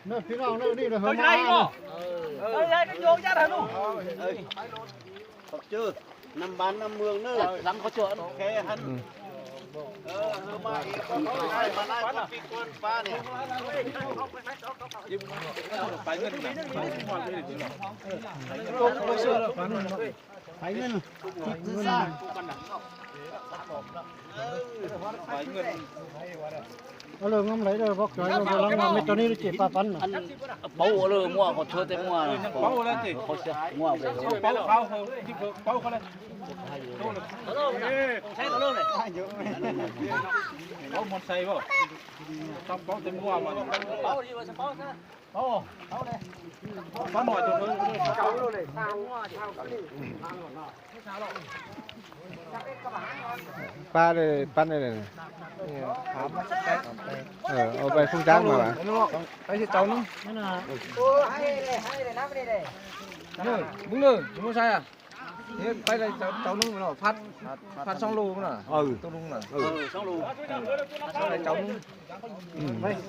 เนื้อพี่น้องเนื้อนี่เลย เฮ้ยได้ก็เฮ้ยได้ก็โยกยัดให้ลูก เขาเจอน้ำบ้านน้ำเมืองเนื้อสังเขาเจอโอเคฮันมาอีกคนได้มาได้คนปีกวนป้าเนี่ยไปเงินนะไปเงินเอาเลยงั้นไหนเด้อพวกจอยเรากำลังมาเม็ดตัวนี้เจ็บปลาปันน่ะ เป้าเลยมั่วเขาเชื่อแต่มั่วเป้าแล้วสิเขาเชื่อมั่วไปเป้าเขาที่เป้าเขาเลยใช่ตัวลูกเลยเขาหมดใส่ป่ะต้องเป้าเต็มมั่วมาเป้าดีกว่าเป้าซะเป้าเลยเป้าหน่อยตัวนึงเก่าเลยทางมั่วเช่ากับนี่ทางหมดเนาะไม่เช่าหรอก ปลาเลยปั้นได้เลยเอาไปพุ่งจ้างมาไปที่เตานู้น นั่นน่ะ ให้เลยน้ำไม่ได้เลย นู่นมึงเลยมึงใช่อ่ะนี่ไปเลยเตานู้นมันพัด2 ลูมันน่ะตัวลุงน่ะ2 ลูไปเตานู้น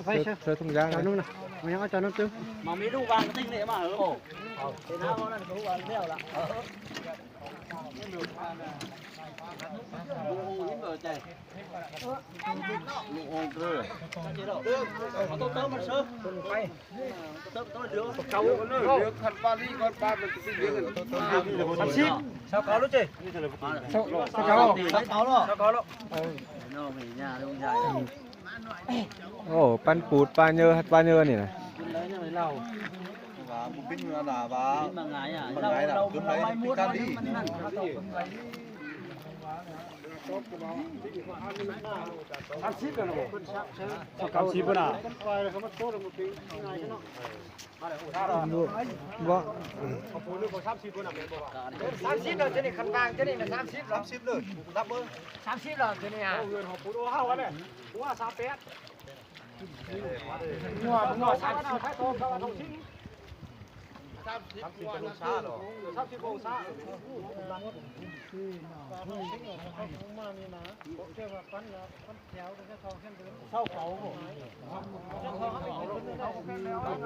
ไปเธอทุ่งยาง จอยนู้นน่ะมันยังเอาจอยนู้นตึ้ง mà mấy đu vàng tinh này mà hả ồ thế nào nó là vàng đeo là sao có lúc gì sao có nó phải nhà đâu dài โอ้ปั้นปูดปลาเนื้อปลาเนื้อนี่นะ đấy nó mới lau một pin là bà mà ngái à lau mai mua nó nănบ่ 30 rồi, cho nên khăn vàng, cho nên là 30 rồi. 30 rồi, cho nên à.